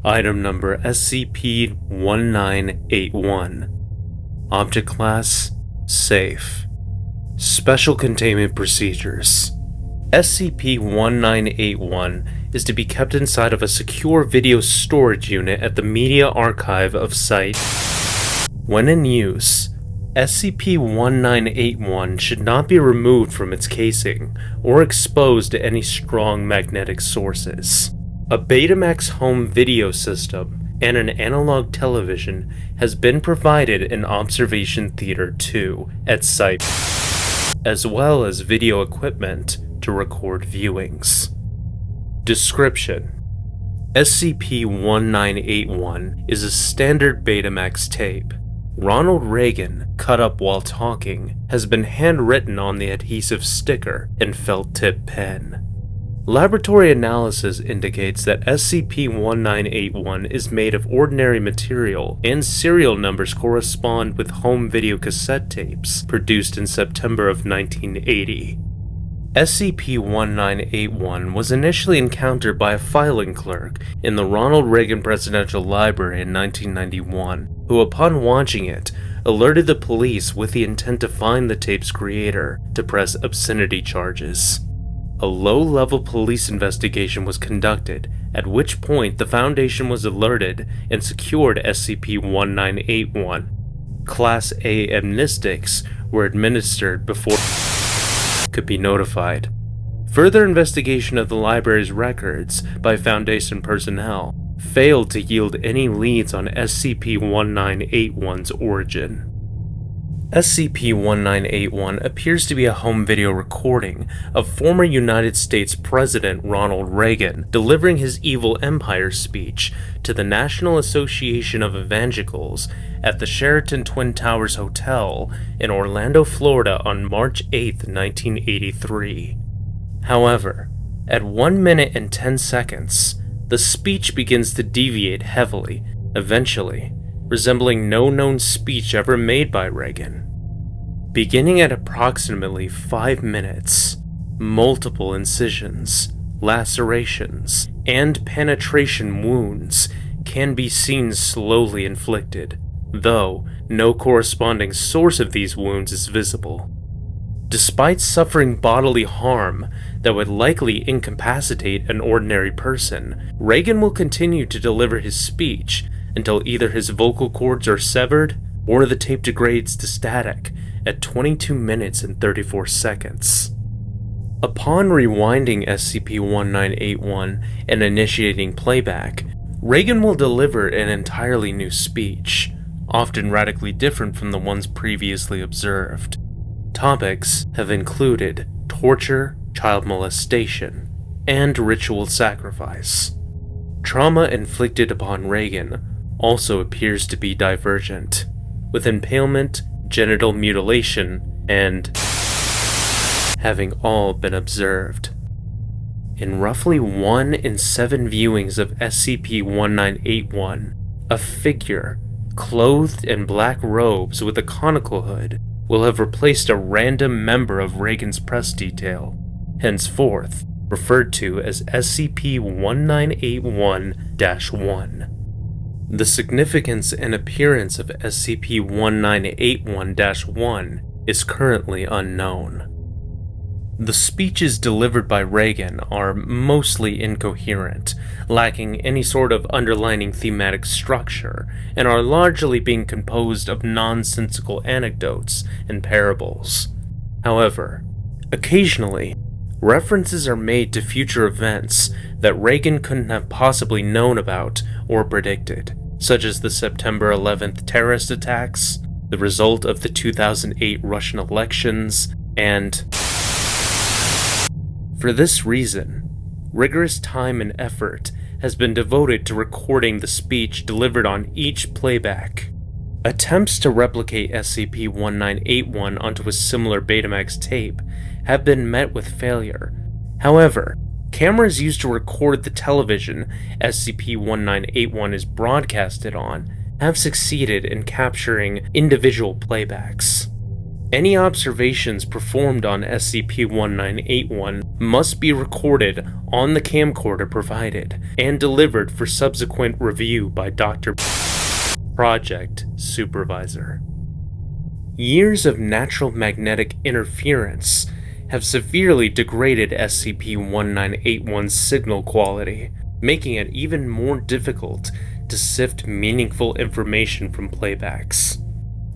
Item number SCP-1981. Object Class: Safe. Special Containment Procedures. SCP-1981 is to be kept inside of a secure video storage unit at the Media Archive of Site. When in use, SCP-1981 should not be removed from its casing or exposed to any strong magnetic sources. A Betamax home video system and an analog television has been provided in Observation Theater 2 at Site, as well as video equipment to record viewings. Description: SCP-1981 is a standard Betamax tape. Ronald Reagan, cut up while talking, has been handwritten on the adhesive sticker and felt-tip pen. Laboratory analysis indicates that SCP-1981 is made of ordinary material, and serial numbers correspond with home video cassette tapes produced in September of 1980. SCP-1981 was initially encountered by a filing clerk in the Ronald Reagan Presidential Library in 1991, who upon watching it, alerted the police with the intent to find the tape's creator to press obscenity charges. A low-level police investigation was conducted, at which point the Foundation was alerted and secured SCP-1981. Class A amnestics were administered before could be notified. Further investigation of the library's records by Foundation personnel failed to yield any leads on SCP-1981's origin. SCP-1981 appears to be a home video recording of former United States President Ronald Reagan delivering his Evil Empire speech to the National Association of Evangelicals at the Sheraton Twin Towers Hotel in Orlando, Florida on March 8, 1983. However, at 1 minute and 10 seconds, the speech begins to deviate heavily, eventually resembling no known speech ever made by Reagan. Beginning at approximately 5 minutes, multiple incisions, lacerations, and penetration wounds can be seen slowly inflicted, though no corresponding source of these wounds is visible. Despite suffering bodily harm that would likely incapacitate an ordinary person, Reagan will continue to deliver his speech until either his vocal cords are severed or the tape degrades to static at 22 minutes and 34 seconds. Upon rewinding SCP-1981 and initiating playback, Reagan will deliver an entirely new speech, often radically different from the ones previously observed. Topics have included torture, child molestation, and ritual sacrifice. Trauma inflicted upon Reagan also appears to be divergent, with impalement, genital mutilation, and having all been observed. In roughly 1 in 7 viewings of SCP-1981, a figure, clothed in black robes with a conical hood, will have replaced a random member of Reagan's press detail, henceforth referred to as SCP-1981-1. The significance and appearance of SCP-1981-1 is currently unknown. The speeches delivered by Reagan are mostly incoherent, lacking any sort of underlying thematic structure, and are largely being composed of nonsensical anecdotes and parables. However, occasionally, references are made to future events that Reagan couldn't have possibly known about or predicted, such as the September 11th terrorist attacks, the result of the 2008 Russian elections, and for this reason, rigorous time and effort has been devoted to recording the speech delivered on each playback. Attempts to replicate SCP-1981 onto a similar Betamax tape have been met with failure. However, cameras used to record the television SCP-1981 is broadcasted on have succeeded in capturing individual playbacks. Any observations performed on SCP-1981 must be recorded on the camcorder provided and delivered for subsequent review by Dr. Project Supervisor. Years of natural magnetic interference have severely degraded SCP-1981's signal quality, making it even more difficult to sift meaningful information from playbacks.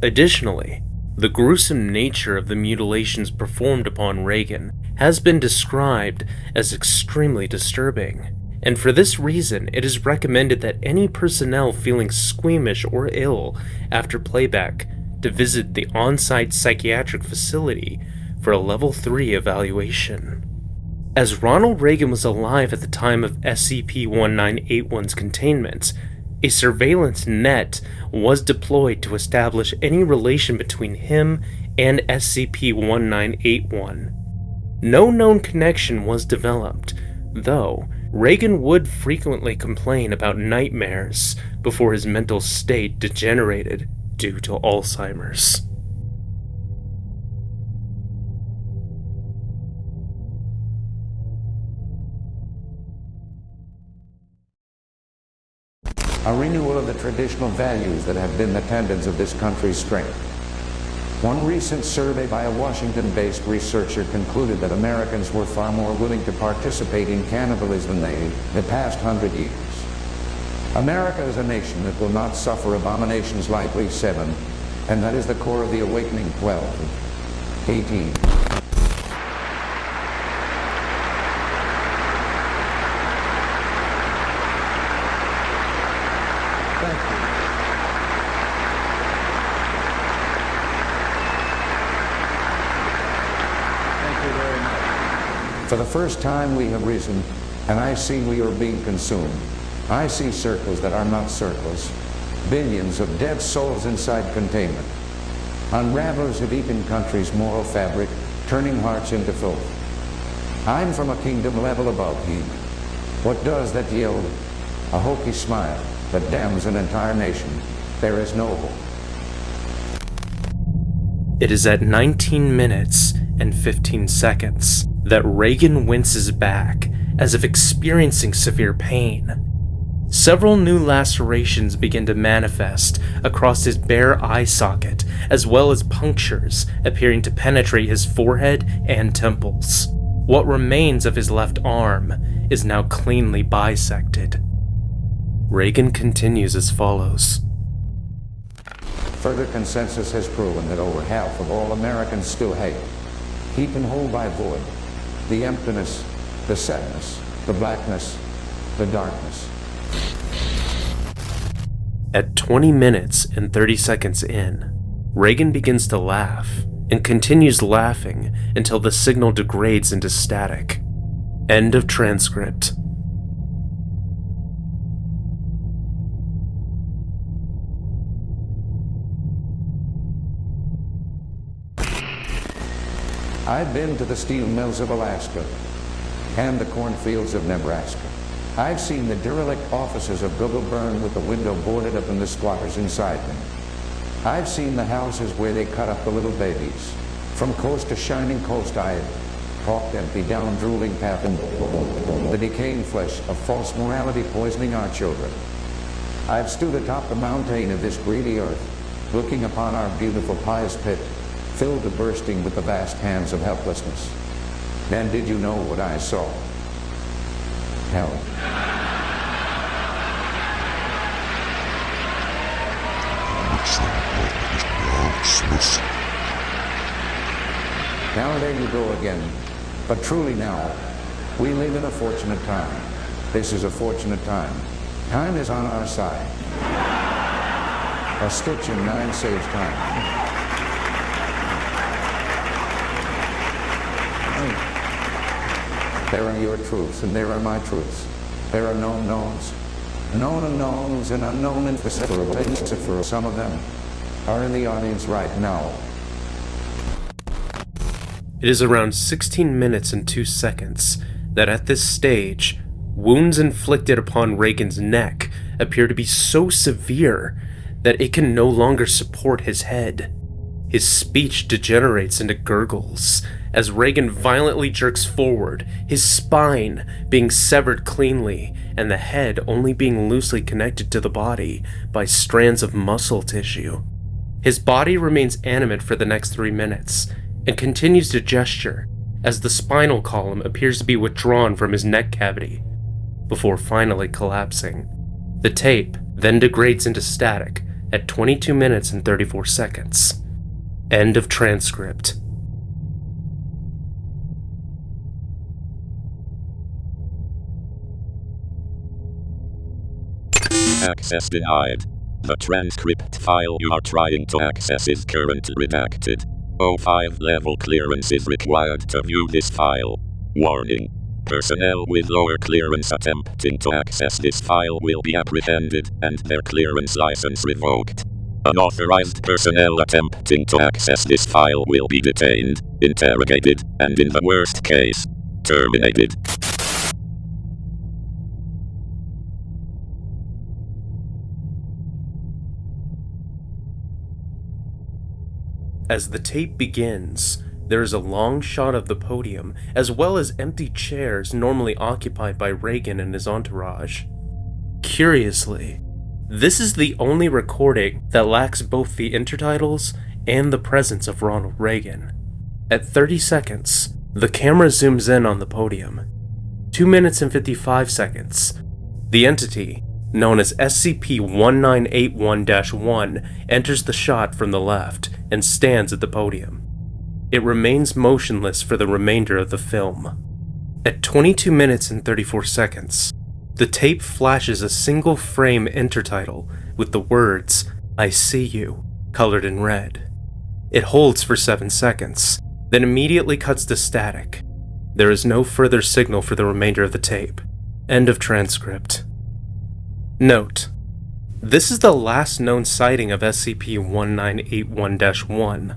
Additionally, the gruesome nature of the mutilations performed upon Reagan has been described as extremely disturbing, and for this reason it is recommended that any personnel feeling squeamish or ill after playback to visit the on-site psychiatric facility for a Level 3 evaluation. As Ronald Reagan was alive at the time of SCP-1981's containment, a surveillance net was deployed to establish any relation between him and SCP-1981. No known connection was developed, though Reagan would frequently complain about nightmares before his mental state degenerated due to Alzheimer's. A renewal of the traditional values that have been the tendons of this country's strength. One recent survey by a Washington-based researcher concluded that Americans were far more willing to participate in cannibalism than the past 100 years. America is a nation that will not suffer abominations likely 7, and that is the core of the awakening 12, 18. For the first time we have risen, and I see we are being consumed. I see circles that are not circles, billions of dead souls inside containment. Unravelers have eaten country's moral fabric, turning hearts into filth. I'm from a kingdom level above heat. What does that yield? A hokey smile that damns an entire nation. There is no hope. It is at 19 minutes and 15 seconds that Reagan winces back, as if experiencing severe pain. Several new lacerations begin to manifest across his bare eye socket, as well as punctures appearing to penetrate his forehead and temples. What remains of his left arm is now cleanly bisected. Reagan continues as follows. Further consensus has proven that over half of all Americans still hate, heaped and whole by void, the emptiness, the sadness, the blackness, the darkness. At 20 minutes and 30 seconds in, Reagan begins to laugh and continues laughing until the signal degrades into static. End of transcript. I've been to the steel mills of Alaska and the cornfields of Nebraska. I've seen the derelict offices of Google burn with the window boarded up and the squatters inside them. I've seen the houses where they cut up the little babies. From coast to shining coast, I've walked empty down drooling path and the decaying flesh of false morality poisoning our children. I've stood atop the mountain of this greedy earth, looking upon our beautiful pious pit, filled to bursting with the vast hands of helplessness. And did you know what I saw? Hell. Now there you go again. But truly now, we live in a fortunate time. This is a fortunate time. Time is on our side. A stitch in 9 saves time. There are your truths, and there are my truths. There are known knowns, known unknowns, and unknown inseparable. Some of them are in the audience right now. It is around 16 minutes and 2 seconds that at this stage, wounds inflicted upon Reagan's neck appear to be so severe that it can no longer support his head. His speech degenerates into gurgles as Reagan violently jerks forward, his spine being severed cleanly and the head only being loosely connected to the body by strands of muscle tissue. His body remains animate for the next 3 minutes and continues to gesture as the spinal column appears to be withdrawn from his neck cavity before finally collapsing. The tape then degrades into static at 22 minutes and 34 seconds. End of transcript. Access denied. The transcript file you are trying to access is currently redacted. O5 level clearance is required to view this file. Warning. Personnel with lower clearance attempting to access this file will be apprehended and their clearance license revoked. Unauthorized personnel attempting to access this file will be detained, interrogated, and in the worst case, terminated. As the tape begins, there is a long shot of the podium, as well as empty chairs normally occupied by Reagan and his entourage. Curiously, this is the only recording that lacks both the intertitles and the presence of Ronald Reagan. At 30 seconds, the camera zooms in on the podium. 2 minutes and 55 seconds, the entity, known as SCP-1981-1, enters the shot from the left and stands at the podium. It remains motionless for the remainder of the film. At 22 minutes and 34 seconds, the tape flashes a single frame intertitle with the words, "I see you," colored in red. It holds for 7 seconds, then immediately cuts to static. There is no further signal for the remainder of the tape. End of transcript. Note: this is the last known sighting of SCP-1981-1.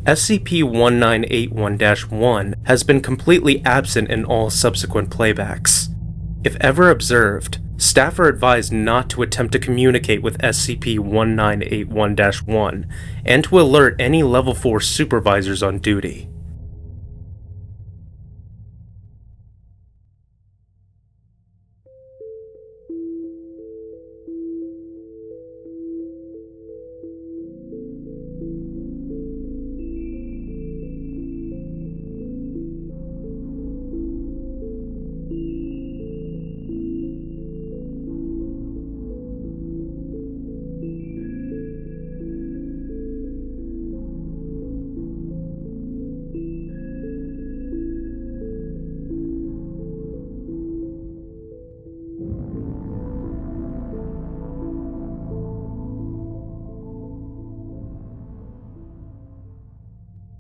SCP-1981-1 has been completely absent in all subsequent playbacks. If ever observed, staff are advised not to attempt to communicate with SCP-1981-1 and to alert any Level 4 supervisors on duty.